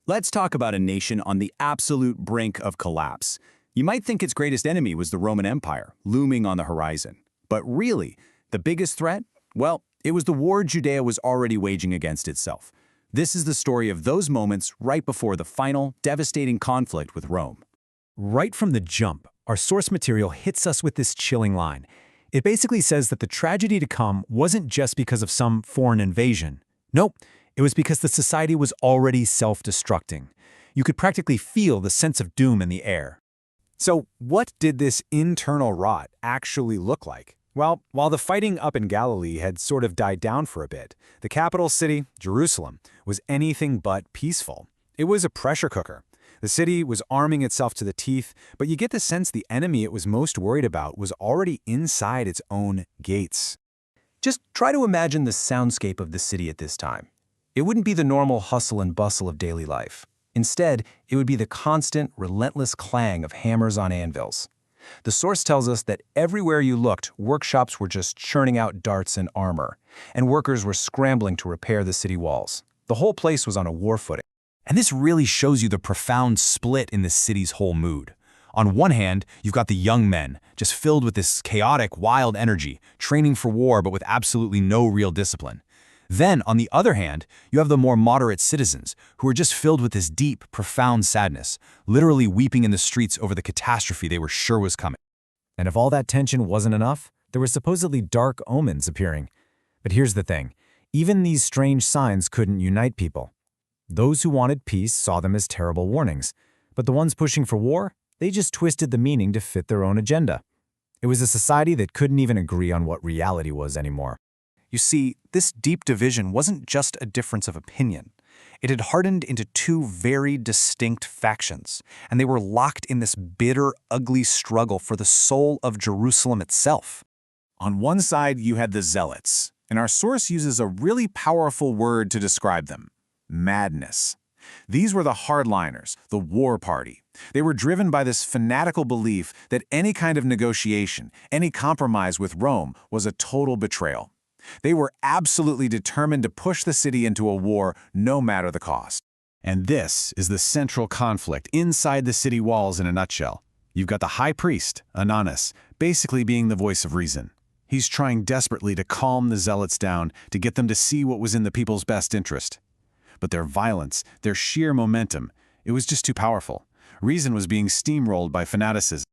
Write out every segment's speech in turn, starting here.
Let's talk about a nation on the absolute brink of collapse. You might think its greatest enemy was the Roman Empire, looming on the horizon. But really, the biggest threat? Well, it was the war Judea was already waging against itself. This is the story of those moments right before the final, devastating conflict with Rome. Right from the jump, our source material hits us with this chilling line. It basically says that the tragedy to come wasn't just because of some foreign invasion. Nope, it was because the society was already self-destructing. You could practically feel the sense of doom in the air. So what did this internal rot actually look like? Well, while the fighting up in Galilee had sort of died down for a bit, the capital city, Jerusalem, was anything but peaceful. It was a pressure cooker. The city was arming itself to the teeth, but you get the sense the enemy it was most worried about was already inside its own gates. Just try to imagine the soundscape of the city at this time. It wouldn't be the normal hustle and bustle of daily life. Instead, it would be the constant, relentless clang of hammers on anvils. The source tells us that everywhere you looked, workshops were just churning out darts and armor, and workers were scrambling to repair the city walls. The whole place was on a war footing. And this really shows you the profound split in the city's whole mood. On one hand, you've got the young men, just filled with this chaotic, wild energy, training for war but with absolutely no real discipline. Then, on the other hand, you have the more moderate citizens, who are just filled with this deep, profound sadness, literally weeping in the streets over the catastrophe they were sure was coming. And if all that tension wasn't enough, there were supposedly dark omens appearing. But here's the thing, even these strange signs couldn't unite people. Those who wanted peace saw them as terrible warnings, but the ones pushing for war, they just twisted the meaning to fit their own agenda. It was a society that couldn't even agree on what reality was anymore. You see, this deep division wasn't just a difference of opinion. It had hardened into two very distinct factions, and they were locked in this bitter, ugly struggle for the soul of Jerusalem itself. On one side, you had the Zealots, and our source uses a really powerful word to describe them: madness. These were the hardliners, the war party. They were driven by this fanatical belief that any kind of negotiation, any compromise with Rome was a total betrayal. They were absolutely determined to push the city into a war no matter the cost. And this is the central conflict inside the city walls in a nutshell. You've got the high priest, Ananus, basically being the voice of reason. He's trying desperately to calm the zealots down, to get them to see what was in the people's best interest. But their violence, their sheer momentum, it was just too powerful. Reason was being steamrolled by fanaticism.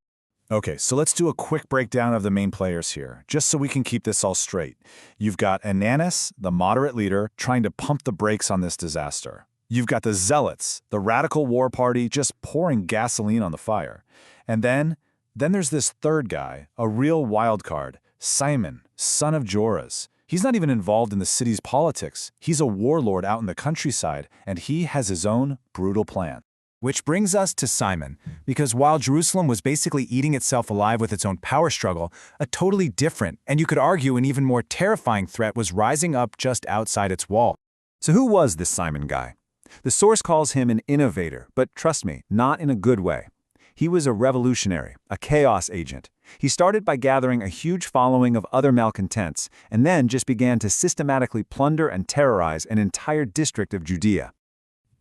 Okay, so let's do a quick breakdown of the main players here, just so we can keep this all straight. You've got Ananus, the moderate leader, trying to pump the brakes on this disaster. You've got the Zealots, the radical war party, just pouring gasoline on the fire. And then there's this third guy, a real wild card, Simon, son of Joras. He's not even involved in the city's politics. He's a warlord out in the countryside, and he has his own brutal plan. Which brings us to Simon, because while Jerusalem was basically eating itself alive with its own power struggle, a totally different, and you could argue an even more terrifying threat was rising up just outside its wall. So who was this Simon guy? The source calls him an innovator, but trust me, not in a good way. He was a revolutionary, a chaos agent. He started by gathering a huge following of other malcontents, and then just began to systematically plunder and terrorize an entire district of Judea.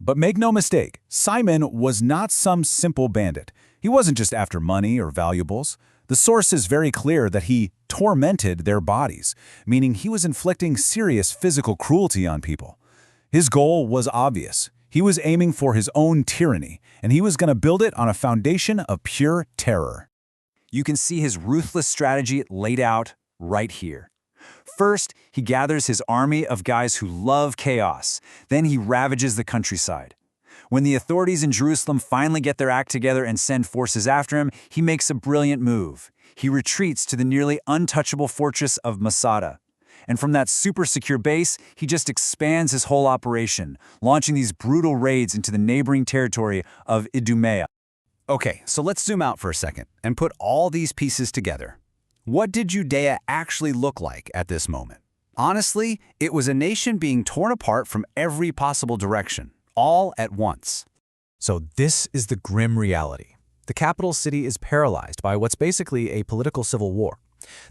But make no mistake, Simon was not some simple bandit. He wasn't just after money or valuables. The source is very clear that he tormented their bodies, meaning he was inflicting serious physical cruelty on people. His goal was obvious. He was aiming for his own tyranny, and he was going to build it on a foundation of pure terror. You can see his ruthless strategy laid out right here. First, he gathers his army of guys who love chaos. Then he ravages the countryside. When the authorities in Jerusalem finally get their act together and send forces after him, he makes a brilliant move. He retreats to the nearly untouchable fortress of Masada. And from that super secure base, he just expands his whole operation, launching these brutal raids into the neighboring territory of Idumea. Okay, so let's zoom out for a second and put all these pieces together. What did Judea actually look like at this moment? Honestly, it was a nation being torn apart from every possible direction, all at once. So this is the grim reality. The capital city is paralyzed by what's basically a political civil war.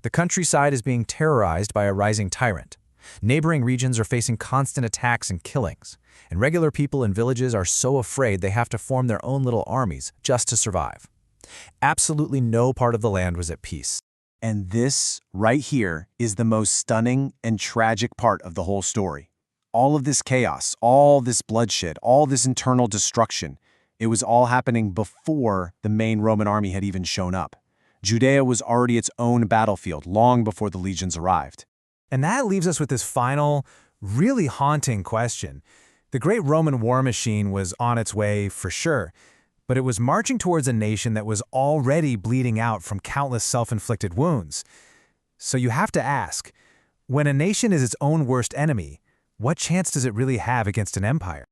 The countryside is being terrorized by a rising tyrant. Neighboring regions are facing constant attacks and killings, and regular people in villages are so afraid they have to form their own little armies just to survive. Absolutely no part of the land was at peace. And this, right here, is the most stunning and tragic part of the whole story. All of this chaos, all this bloodshed, all this internal destruction, it was all happening before the main Roman army had even shown up. Judea was already its own battlefield long before the legions arrived. And that leaves us with this final, really haunting question. The great Roman war machine was on its way for sure, but it was marching towards a nation that was already bleeding out from countless self-inflicted wounds. So you have to ask, when a nation is its own worst enemy, what chance does it really have against an empire?